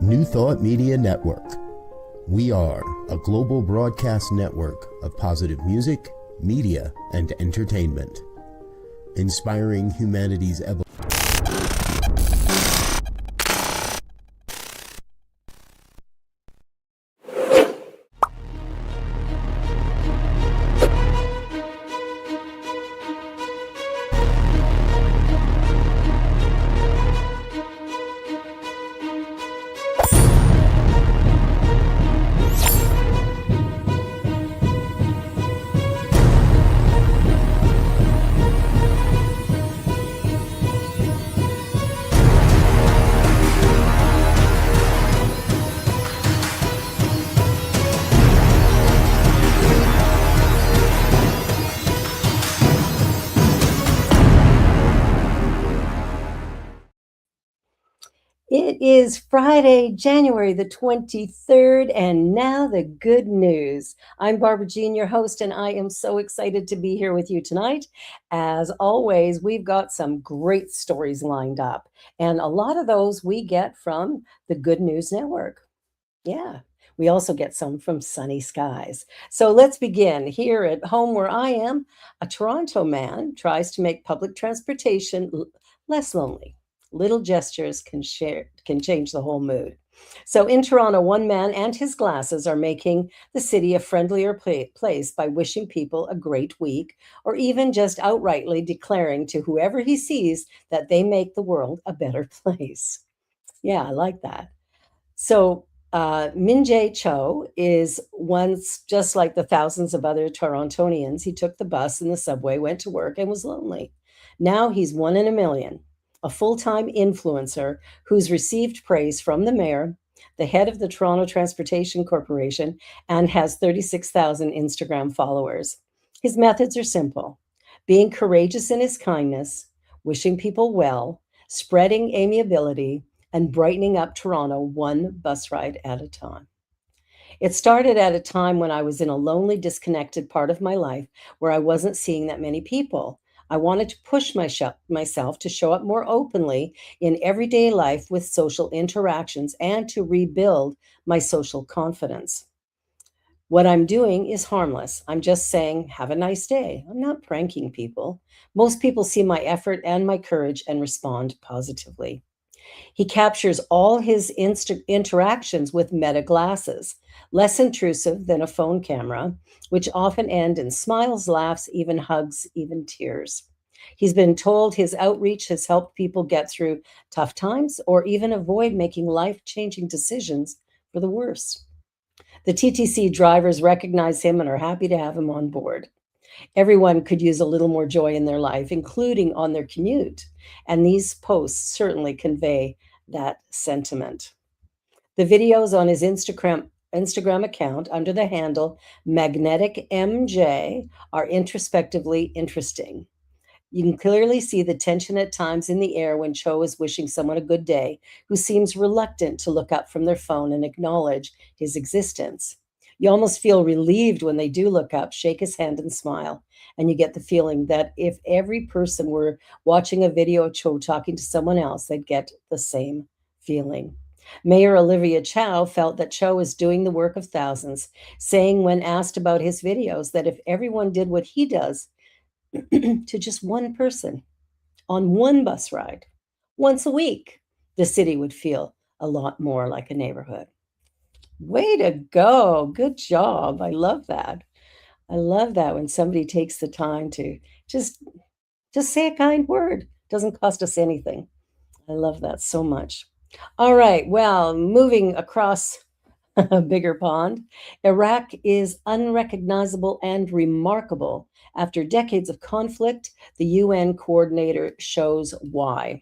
New Thought Media Network. We are a global broadcast network of positive music, media, and entertainment, inspiring humanity's evolution. It is Friday, January the 23rd, and now the good news. I'm Barbara Jean, your host, and I am so excited to be here with you tonight. As always, we've got some great stories lined up, and a lot of those we get from the Good News Network. Yeah. We also get some from Sunny Skies. So let's begin. Here at home where I am, a Toronto man tries to make public transportation less lonely. Little gestures can change the whole mood. So in Toronto, one man and his glasses are making the city a friendlier place by wishing people a great week, or even just outrightly declaring to whoever he sees that they make the world a better place. Yeah, I like that. So Min Jae Cho is once just like the thousands of other Torontonians. He took the bus and the subway, went to work, and was lonely. Now he's one in a million, a full-time influencer who's received praise from the mayor, the head of the Toronto Transportation Corporation, and has 36,000 Instagram followers. His methods are simple: being courageous in his kindness, wishing people well, spreading amiability, and brightening up Toronto one bus ride at a time. It started at a time when I was in a lonely, disconnected part of my life where I wasn't seeing that many people. I wanted to push myself to show up more openly in everyday life with social interactions and to rebuild my social confidence. What I'm doing is harmless. I'm just saying, have a nice day. I'm not pranking people. Most people see my effort and my courage and respond positively. He captures all his interactions with meta glasses, less intrusive than a phone camera, which often end in smiles, laughs, even hugs, even tears. He's been told his outreach has helped people get through tough times or even avoid making life-changing decisions for the worse. The TTC drivers recognize him and are happy to have him on board. Everyone could use a little more joy in their life, including on their commute. And these posts certainly convey that sentiment. The videos on his Instagram account under the handle Magnetic MJ are introspectively interesting. You can clearly see the tension at times in the air when Cho is wishing someone a good day, who seems reluctant to look up from their phone and acknowledge his existence. You almost feel relieved when they do look up, shake his hand, and smile. And you get the feeling that if every person were watching a video of Cho talking to someone else, they'd get the same feeling. Mayor Olivia Chow felt that Cho is doing the work of thousands, saying when asked about his videos that if everyone did what he does to just one person on one bus ride once a week, the city would feel a lot more like a neighborhood. Way to go. Good job. I love that. I love that when somebody takes the time to just just say a kind word. Doesn't cost us anything. I love that so much. All right. Well, moving across a bigger pond, Iraq is unrecognizable and remarkable. After decades of conflict, the UN coordinator shows why.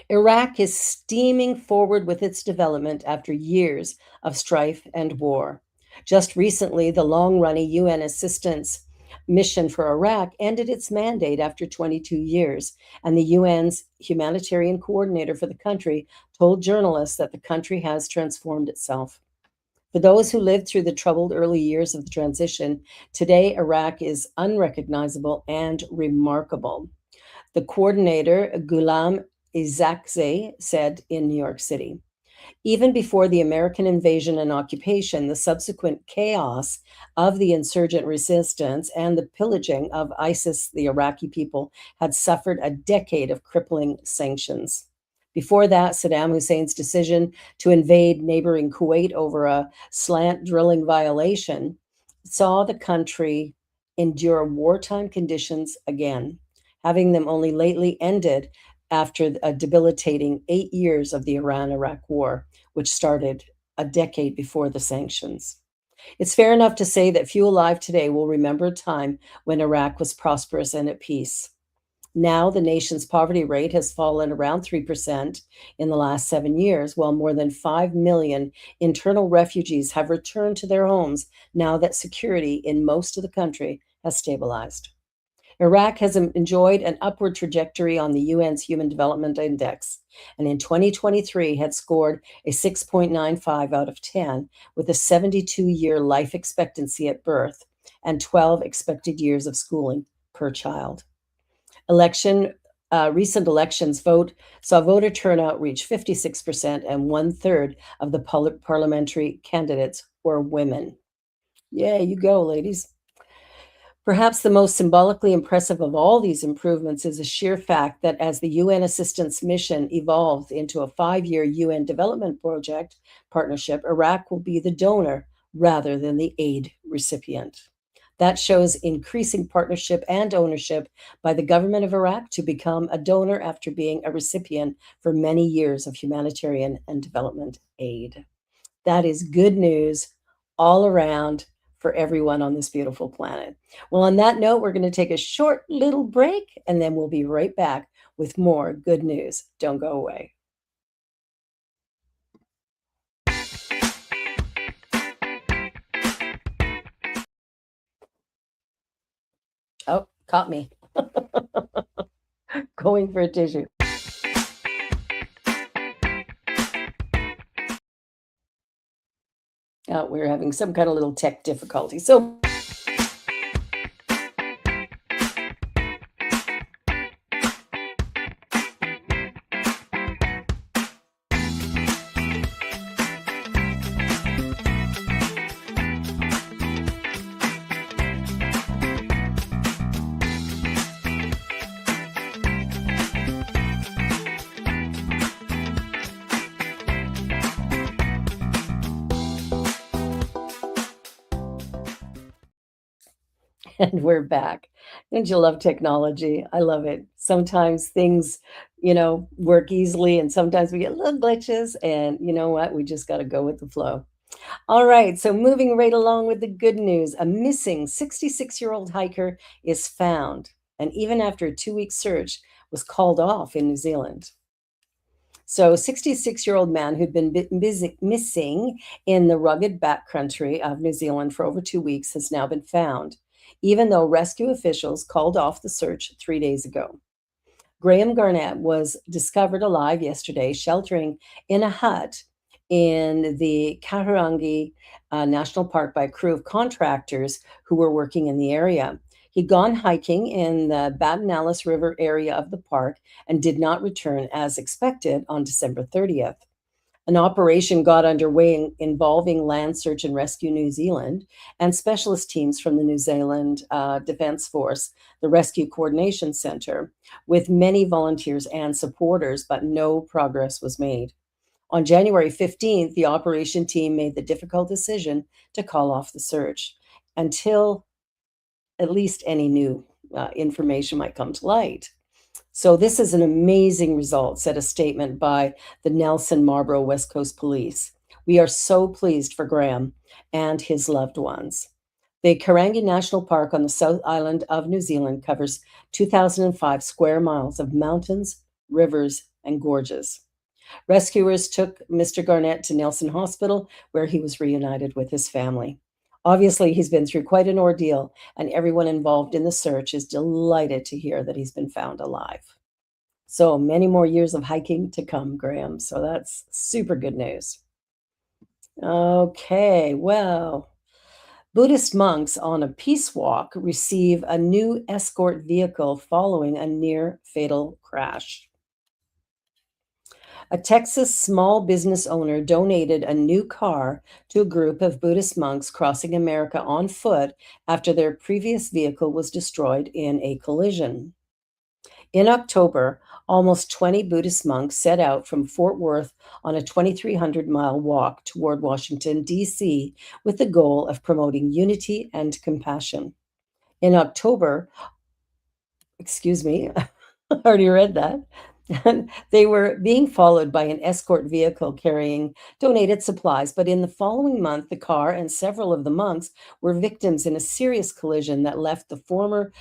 Iraq is steaming forward with its development after years of strife and war. Just recently, the long-running UN assistance mission for Iraq ended its mandate after 22 years, and the UN's humanitarian coordinator for the country told journalists that the country has transformed itself. For those who lived through the troubled early years of the transition, today Iraq is unrecognizable and remarkable. The coordinator, Ghulam Izakzeh, said in New York City, Even before the American invasion and occupation, the subsequent chaos of the insurgent resistance and the pillaging of ISIS, the Iraqi people, had suffered a decade of crippling sanctions. Before that, Saddam Hussein's decision to invade neighboring Kuwait over a slant drilling violation saw the country endure wartime conditions again, having them only lately ended after a debilitating 8 years of the Iran Iraq War, which started a decade before the sanctions. It's fair enough to say that few alive today will remember a time when Iraq was prosperous and at peace. Now, the nation's poverty rate has fallen around 3% in the last 7 years, while more than 5 million internal refugees have returned to their homes now that security in most of the country has stabilized. Iraq has enjoyed an upward trajectory on the UN's Human Development Index, and in 2023 had scored a 6.95 out of 10, with a 72-year life expectancy at birth and 12 expected years of schooling per child. Recent elections saw voter turnout reach 56%, and one-third of the parliamentary candidates were women. Yeah, you go, ladies. Perhaps the most symbolically impressive of all these improvements is the sheer fact that as the UN assistance mission evolved into a 5-year UN development project partnership, Iraq will be the donor rather than the aid recipient. That shows increasing partnership and ownership by the government of Iraq to become a donor after being a recipient for many years of humanitarian and development aid. That is good news all around for everyone on this beautiful planet. Well, on that note, we're going to take a short little break and then we'll be right back with more good news. Don't go away. Oh, caught me. Going for a tissue. We're having some kind of little tech difficulty. So and we're back. Don't you love technology? I love it. Sometimes things, work easily, and sometimes we get little glitches. And you know what? We just got to go with the flow. All right. So, moving right along with the good news, a missing 66-year-old hiker is found. And even after a 2-week search, was called off in New Zealand. So, 66-year-old man who'd been missing in the rugged backcountry of New Zealand for over 2 weeks has now been found, even though rescue officials called off the search 3 days ago. Graham Garnett was discovered alive yesterday, sheltering in a hut in the Kahurangi National Park by a crew of contractors who were working in the area. He'd gone hiking in the Baden River area of the park and did not return as expected on December 30th. An operation got underway involving Land Search and Rescue New Zealand and specialist teams from the New Zealand Defence Force, the Rescue Coordination Centre, with many volunteers and supporters, but no progress was made. On January 15th, the operation team made the difficult decision to call off the search until at least any new information might come to light. So this is an amazing result, said a statement by the Nelson Marlborough West Coast Police. We are so pleased for Graham and his loved ones. The Kahurangi National Park on the South Island of New Zealand covers 2,005 square miles of mountains, rivers, and gorges. Rescuers took Mr. Garnett to Nelson Hospital, where he was reunited with his family. Obviously, he's been through quite an ordeal, and everyone involved in the search is delighted to hear that he's been found alive. So many more years of hiking to come, Graham. So that's super good news. Okay, well, Buddhist monks on a peace walk receive a new escort vehicle following a near fatal crash. A Texas small business owner donated a new car to a group of Buddhist monks crossing America on foot after their previous vehicle was destroyed in a collision. In October, almost 20 Buddhist monks set out from Fort Worth on a 2,300-mile walk toward Washington, D.C., with the goal of promoting unity and compassion. In October, excuse me, I already read that. They were being followed by an escort vehicle carrying donated supplies, but in the following month, the car and several of the monks were victims in a serious collision that left the former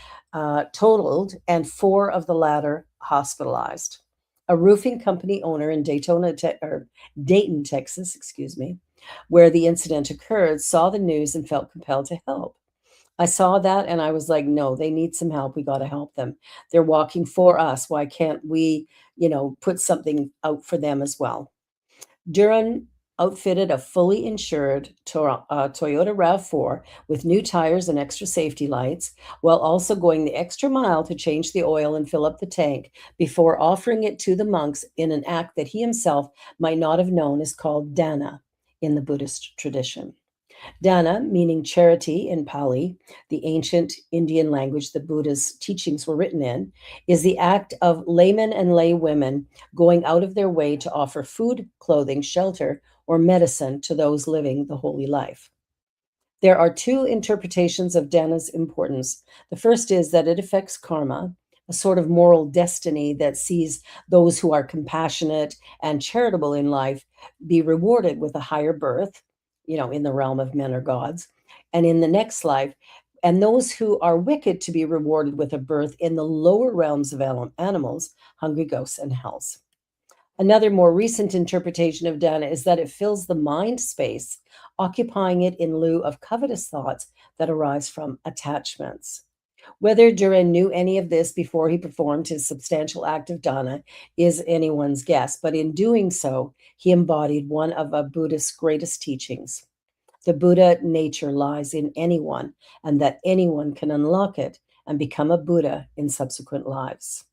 totaled and four of the latter hospitalized. A roofing company owner in Dayton, Texas, excuse me, where the incident occurred, saw the news and felt compelled to help. I saw that and I was like, no, they need some help. We got to help them. They're walking for us. Why can't we, put something out for them as well? Duran outfitted a fully insured Toyota RAV4 with new tires and extra safety lights, while also going the extra mile to change the oil and fill up the tank before offering it to the monks in an act that he himself might not have known is called dana in the Buddhist tradition. Dana, meaning charity in Pali, the ancient Indian language the Buddha's teachings were written in, is the act of laymen and laywomen going out of their way to offer food, clothing, shelter, or medicine to those living the holy life. There are two interpretations of Dana's importance. The first is that it affects karma, a sort of moral destiny that sees those who are compassionate and charitable in life be rewarded with a higher birth, in the realm of men or gods, and in the next life, and those who are wicked to be rewarded with a birth in the lower realms of animals, hungry ghosts, and hells. Another more recent interpretation of dana is that it fills the mind space, occupying it in lieu of covetous thoughts that arise from attachments. Whether Duran knew any of this before he performed his substantial act of dana is anyone's guess, but in doing so, he embodied one of a Buddhist's greatest teachings. The Buddha nature lies in anyone, and that anyone can unlock it and become a Buddha in subsequent lives.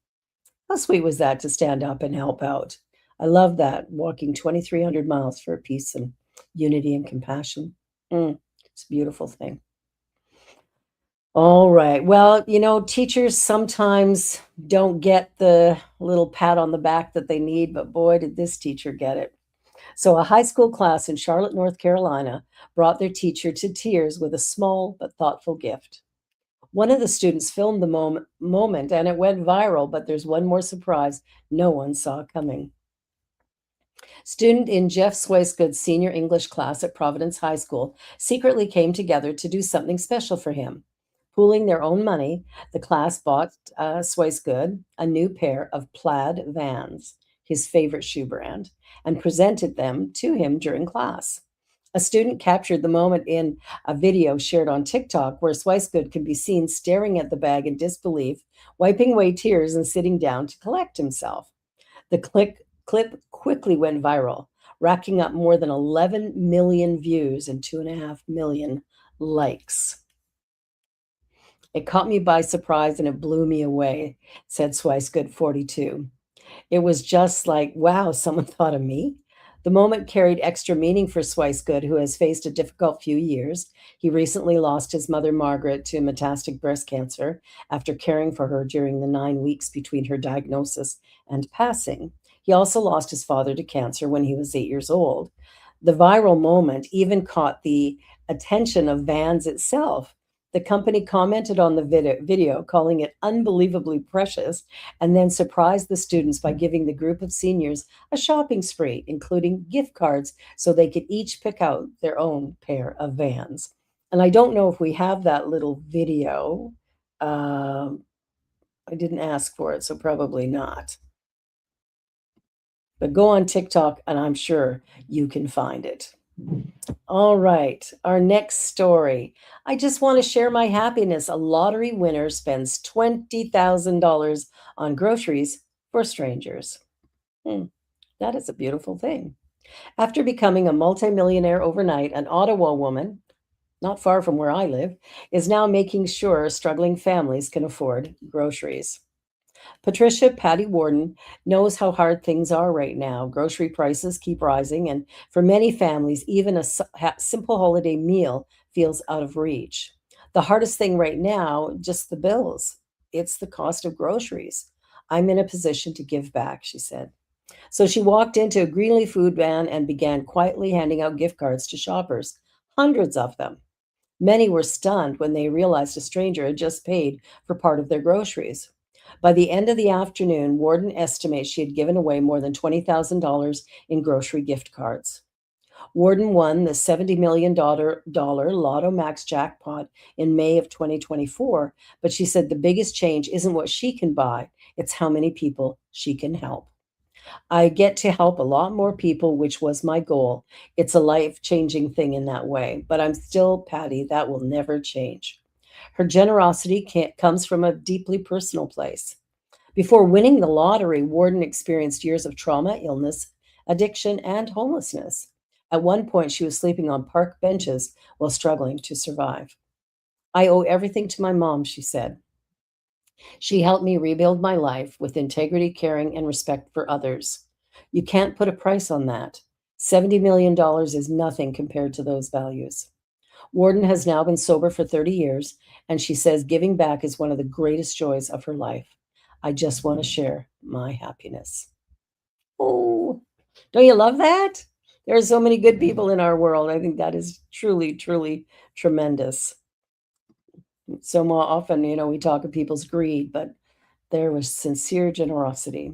How sweet was that to stand up and help out? I love that, walking 2,300 miles for peace and unity and compassion. It's a beautiful thing. All right. Well, teachers sometimes don't get the little pat on the back that they need, but boy, did this teacher get it. So, a high school class in Charlotte, North Carolina, brought their teacher to tears with a small but thoughtful gift. One of the students filmed the moment and it went viral, but there's one more surprise no one saw coming. Student in Jeff Swaisgood's senior English class at Providence High School secretly came together to do something special for him. Pooling their own money, the class bought Swaisgood a new pair of plaid Vans, his favorite shoe brand, and presented them to him during class. A student captured the moment in a video shared on TikTok where Swicegood can be seen staring at the bag in disbelief, wiping away tears and sitting down to collect himself. The clip quickly went viral, racking up more than 11 million views and 2.5 million likes. It caught me by surprise and it blew me away, said Swicegood 42. It was just like, wow, someone thought of me. The moment carried extra meaning for Swicegood, who has faced a difficult few years. He recently lost his mother, Margaret, to metastatic breast cancer after caring for her during the 9 weeks between her diagnosis and passing. He also lost his father to cancer when he was 8 years old. The viral moment even caught the attention of Vans itself. The company commented on the video, calling it unbelievably precious, and then surprised the students by giving the group of seniors a shopping spree, including gift cards, so they could each pick out their own pair of Vans. And I don't know if we have that little video. I didn't ask for it, so probably not. But go on TikTok, and I'm sure you can find it. All right, our next story. I just want to share my happiness. A lottery winner spends $20,000 on groceries for strangers. That is a beautiful thing. After becoming a multimillionaire overnight, an Ottawa woman, not far from where I live, is now making sure struggling families can afford groceries. Patricia Patty Warden knows how hard things are right now. Grocery prices keep rising, and for many families, even a simple holiday meal feels out of reach. The hardest thing right now, just the bills. It's the cost of groceries. I'm in a position to give back, she said. So she walked into a Greenleaf food van and began quietly handing out gift cards to shoppers, hundreds of them. Many were stunned when they realized a stranger had just paid for part of their groceries. By the end of the afternoon, Warden estimates she had given away more than $20,000 in grocery gift cards. Warden won the $70 million Lotto Max jackpot in May of 2024, but she said the biggest change isn't what she can buy, it's how many people she can help. I get to help a lot more people, which was my goal. It's a life changing thing in that way, but I'm still Patty. That will never change. Her generosity comes from a deeply personal place. Before winning the lottery, Warden experienced years of trauma, illness, addiction, and homelessness. At one point, she was sleeping on park benches while struggling to survive. I owe everything to my mom, she said. She helped me rebuild my life with integrity, caring, and respect for others. You can't put a price on that. $70 million is nothing compared to those values. Warden has now been sober for 30 years, and she says giving back is one of the greatest joys of her life. I just want to share my happiness. Oh, don't you love that? There are so many good people in our world. I think that is truly, truly tremendous. So more often, we talk of people's greed, but there was sincere generosity.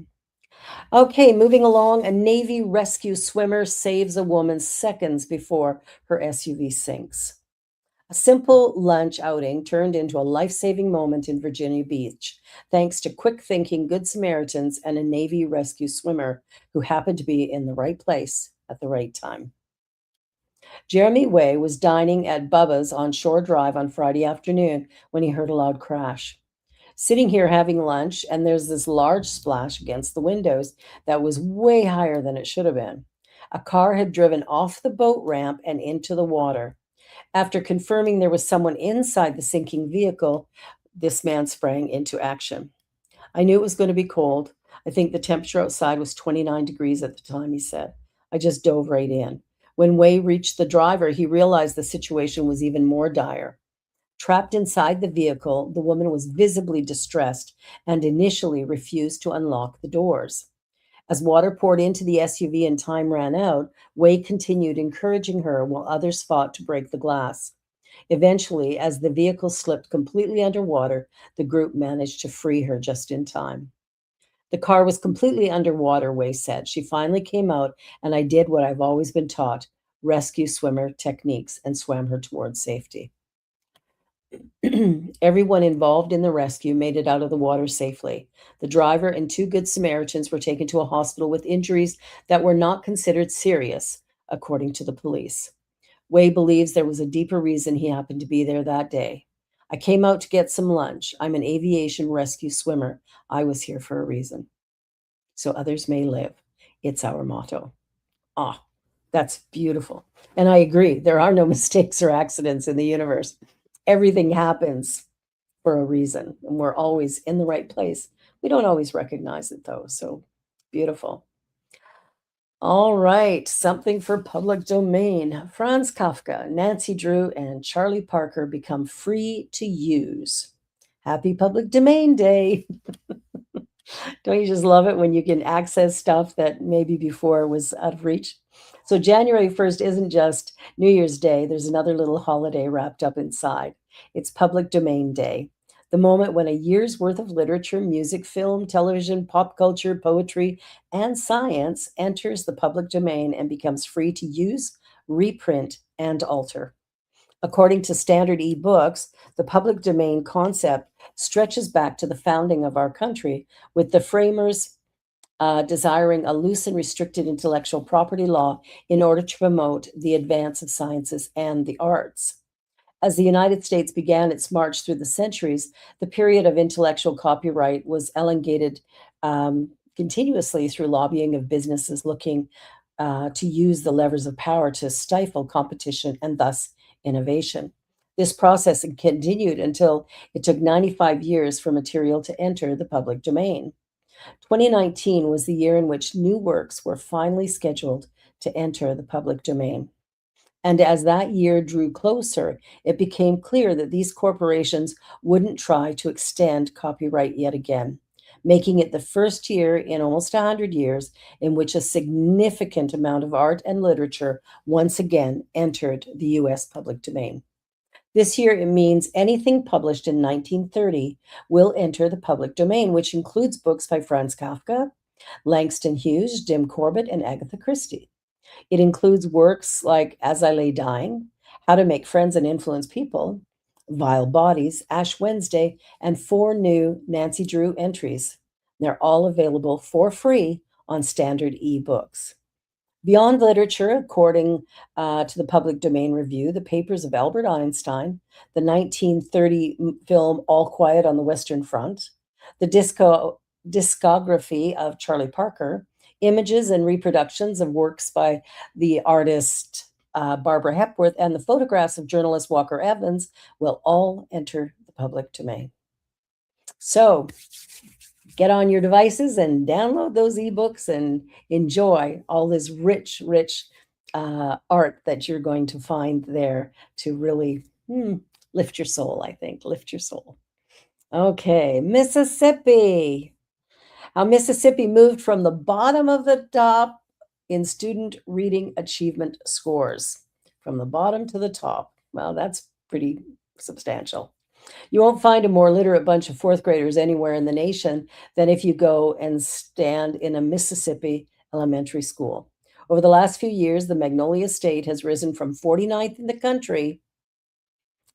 Okay, moving along, a Navy rescue swimmer saves a woman seconds before her SUV sinks. A simple lunch outing turned into a life saving moment in Virginia Beach, thanks to quick thinking Good Samaritans and a Navy rescue swimmer who happened to be in the right place at the right time. Jeremy Way was dining at Bubba's on Shore Drive on Friday afternoon when he heard a loud crash. Sitting here having lunch, and there's this large splash against the windows that was way higher than it should have been. A car had driven off the boat ramp and into the water. After confirming there was someone inside the sinking vehicle, this man sprang into action. I knew it was going to be cold. I think the temperature outside was 29 degrees at the time, he said. I just dove right in. When Way reached the driver, he realized the situation was even more dire. Trapped inside the vehicle, the woman was visibly distressed and initially refused to unlock the doors. As water poured into the SUV and time ran out, Way continued encouraging her while others fought to break the glass. Eventually, as the vehicle slipped completely underwater, the group managed to free her just in time. The car was completely underwater, Way said. She finally came out, and I did what I've always been taught, rescue swimmer techniques, and swam her towards safety. Everyone involved in the rescue made it out of the water safely. The driver and two Good Samaritans were taken to a hospital with injuries that were not considered serious, according to the police. Way believes there was a deeper reason he happened to be there that day. I came out to get some lunch. I'm an aviation rescue swimmer. I was here for a reason. So others may live. It's our motto. Ah, that's beautiful. And I agree. There are no mistakes or accidents in the universe. Everything happens for a reason, and we're always in the right place. We don't always recognize it, though. So beautiful. All right, something for public domain. Franz Kafka, Nancy Drew, and Charlie Parker become free to use. Happy Public Domain Day. Don't you just love it when you can access stuff that maybe before was out of reach? So January 1st isn't just New Year's Day. There's another little holiday wrapped up inside. It's Public Domain Day, the moment when a year's worth of literature, music, film, television, pop culture, poetry, and science enters the public domain and becomes free to use, reprint, and alter. According to standard ebooks, the public domain concept stretches back to the founding of our country, with the framers desiring a loose and restricted intellectual property law in order to promote the advance of sciences and the arts. As the United States began its march through the centuries, the period of intellectual copyright was elongated continuously through lobbying of businesses looking to use the levers of power to stifle competition and thus innovation. This process continued until it took 95 years for material to enter the public domain. 2019 was the year in which new works were finally scheduled to enter the public domain. And as that year drew closer, it became clear that these corporations wouldn't try to extend copyright yet again, making it the first year in almost 100 years in which a significant amount of art and literature once again entered the US public domain. This year, it means anything published in 1930 will enter the public domain, which includes books by Franz Kafka, Langston Hughes, Jim Corbett, and Agatha Christie. It includes works like As I Lay Dying, How to Make Friends and Influence People, Vile Bodies, Ash Wednesday, and 4 new Nancy Drew entries. They're all available for free on standard ebooks. Beyond literature, according to the Public Domain Review, the papers of Albert Einstein, the 1930 film All Quiet on the Western Front, the discography of Charlie Parker, images and reproductions of works by the artist Barbara Hepworth, and the photographs of journalist Walker Evans will all enter the public domain. So get on your devices and download those ebooks and enjoy all this rich, rich art that you're going to find there to really lift your soul, I think. Lift your soul. Okay, Mississippi. How Mississippi moved from the bottom of the top in student reading achievement scores. From the bottom to the top. Well, that's pretty substantial. You won't find a more literate bunch of fourth graders anywhere in the nation than if you go and stand in a Mississippi elementary school. Over the last few years, the Magnolia State has risen from 49th in the country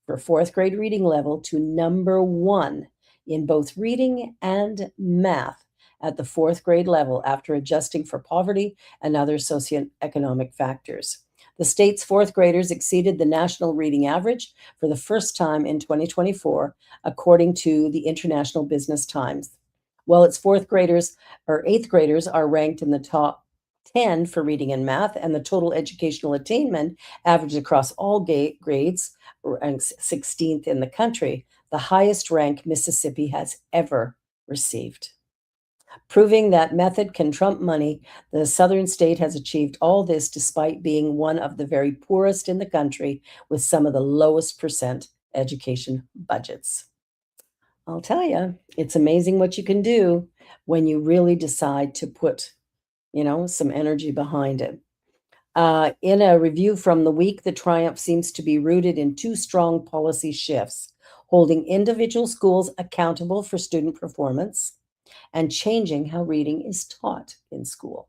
for fourth grade reading level to number 1 in both reading and math at the fourth grade level after adjusting for poverty and other socioeconomic factors. The state's fourth graders exceeded the national reading average for the first time in 2024, according to the International Business Times. While its fourth graders or eighth graders are ranked in the top 10 for reading and math, and the total educational attainment average across all grades ranks 16th in the country, the highest rank Mississippi has ever received. Proving that method can trump money, the southern state has achieved all this despite being one of the very poorest in the country with some of the lowest percent education budgets. I'll tell you, it's amazing what you can do when you really decide to put, some energy behind it. In a review from the week, the triumph seems to be rooted in 2 strong policy shifts: holding individual schools accountable for student performance and changing how reading is taught in school.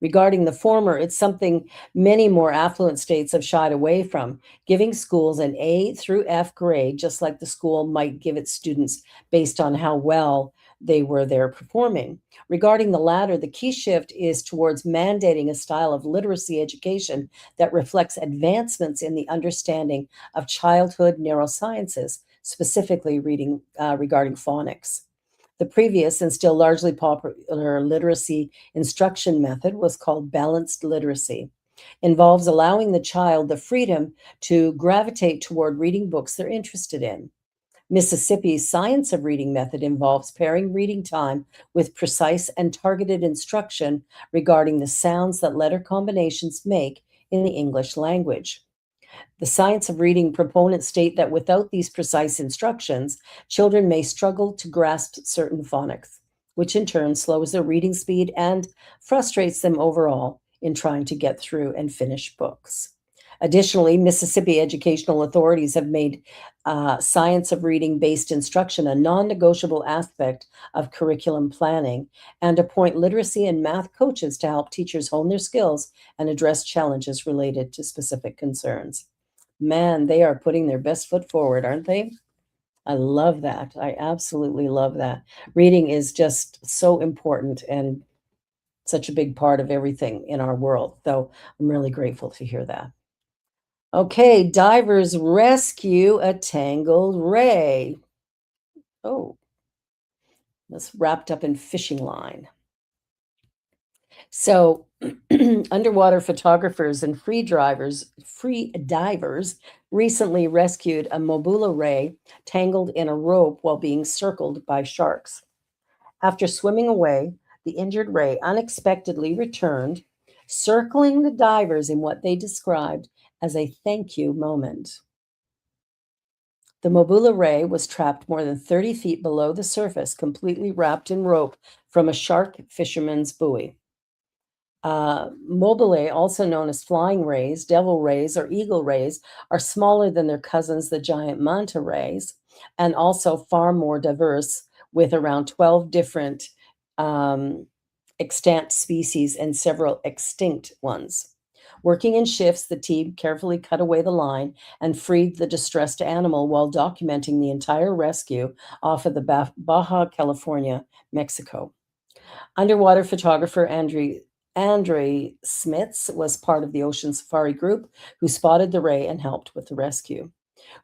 Regarding the former, it's something many more affluent states have shied away from, giving schools an A through F grade, just like the school might give its students based on how well they were there performing. Regarding the latter, the key shift is towards mandating a style of literacy education that reflects advancements in the understanding of childhood neurosciences, specifically regarding phonics. The previous and still largely popular literacy instruction method was called balanced literacy. Involves allowing the child the freedom to gravitate toward reading books they're interested in. Mississippi's science of reading method involves pairing reading time with precise and targeted instruction regarding the sounds that letter combinations make in the English language. The science of reading proponents state that without these precise instructions, children may struggle to grasp certain phonics, which in turn slows their reading speed and frustrates them overall in trying to get through and finish books. Additionally, Mississippi educational authorities have made science of reading-based instruction a non-negotiable aspect of curriculum planning and appoint literacy and math coaches to help teachers hone their skills and address challenges related to specific concerns. Man, they are putting their best foot forward, aren't they? I love that. I absolutely love that. Reading is just so important and such a big part of everything in our world. So I'm really grateful to hear that. Okay, divers rescue a tangled ray. Oh, that's wrapped up in fishing line. So Underwater photographers and free divers recently rescued a mobula ray tangled in a rope while being circled by sharks. After swimming away, the injured ray unexpectedly returned, circling the divers in what they described as a thank you moment. The mobula ray was trapped more than 30 feet below the surface, completely wrapped in rope from a shark fisherman's buoy. Mobile, also known as flying rays, devil rays, or eagle rays, are smaller than their cousins, the giant manta rays, and also far more diverse, with around 12 different um, extant species and several extinct ones. Working in shifts, the team carefully cut away the line and freed the distressed animal while documenting the entire rescue off of the Baja California, Mexico. Underwater photographer Andre Smits was part of the Ocean Safari group who spotted the ray and helped with the rescue.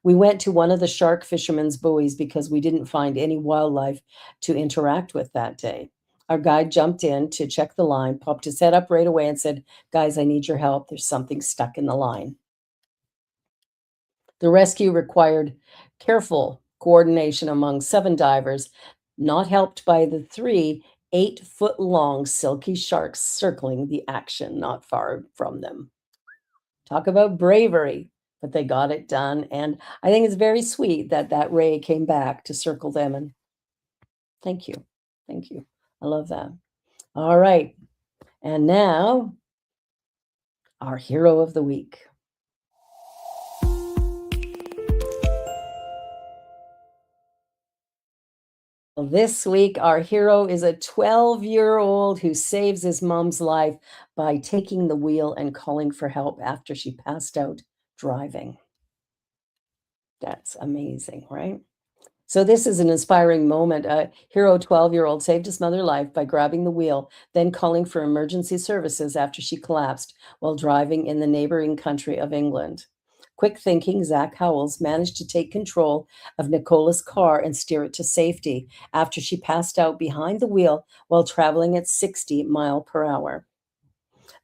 We went to one of the shark fishermen's buoys because we didn't find any wildlife to interact with that day. Our guide jumped in to check the line, popped his head up right away, and said, "Guys, I need your help. There's something stuck in the line." The rescue required careful coordination among 7 divers, not helped by the 3 8-foot-long silky sharks circling the action not far from them. Talk about bravery, but they got it done, and I think it's very sweet that that ray came back to circle them, and thank you. Thank you. I love that. All right, and now our hero of the week. This week, our hero is a 12-year-old who saves his mom's life by taking the wheel and calling for help after she passed out driving. That's amazing, right? So this is an inspiring moment. A hero 12-year-old saved his mother's life by grabbing the wheel, then calling for emergency services after she collapsed while driving in the neighboring country of England. Quick thinking, Zach Howells managed to take control of Nicola's car and steer it to safety after she passed out behind the wheel while traveling at 60 miles per hour.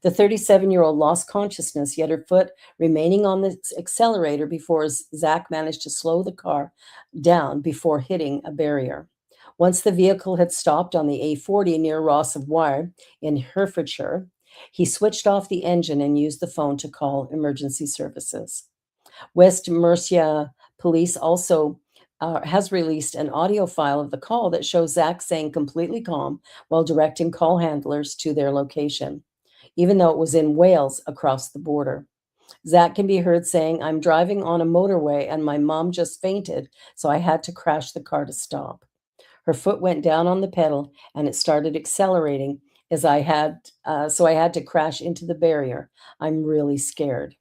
The 37-year-old lost consciousness, yet her foot remaining on the accelerator before Zach managed to slow the car down before hitting a barrier. Once the vehicle had stopped on the A40 near Ross of Wyre in Herefordshire, he switched off the engine and used the phone to call emergency services. West Mercia Police also has released an audio file of the call that shows Zach saying completely calm while directing call handlers to their location, even though it was in Wales across the border. Zach can be heard saying, "I'm driving on a motorway and my mom just fainted, so I had to crash the car to stop. Her foot went down on the pedal and it started accelerating so I had to crash into the barrier. I'm really scared."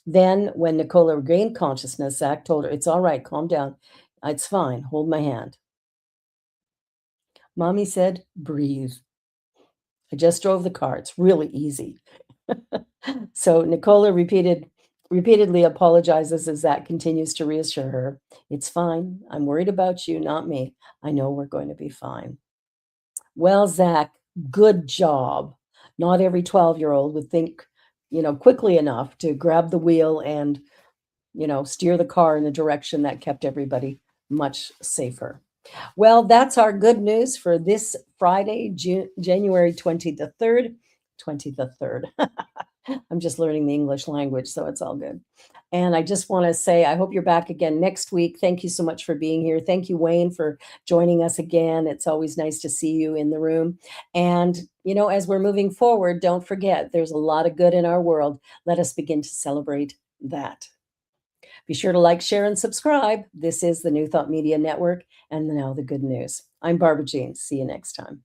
Then, when Nicola regained consciousness, Zach told her, "It's all right, calm down. It's fine, hold my hand." Mommy said, "Breathe. I just drove the car. It's really easy." So Nicola repeatedly apologizes as Zach continues to reassure her, "It's fine. I'm worried about you, not me. I know we're going to be fine." Well, Zach, good job. Not every 12-year-old would think, quickly enough to grab the wheel and, steer the car in a direction that kept everybody much safer. Well, that's our good news for this Friday, January 23rd. 23rd. I'm just learning the English language, so it's all good. And I just want to say, I hope you're back again next week. Thank you so much for being here. Thank you, Wayne, for joining us again. It's always nice to see you in the room. And, as we're moving forward, don't forget there's a lot of good in our world. Let us begin to celebrate that. Be sure to like, share, and subscribe. This is the New Thought Media Network, and now the good news. I'm Barbara Jean. See you next time.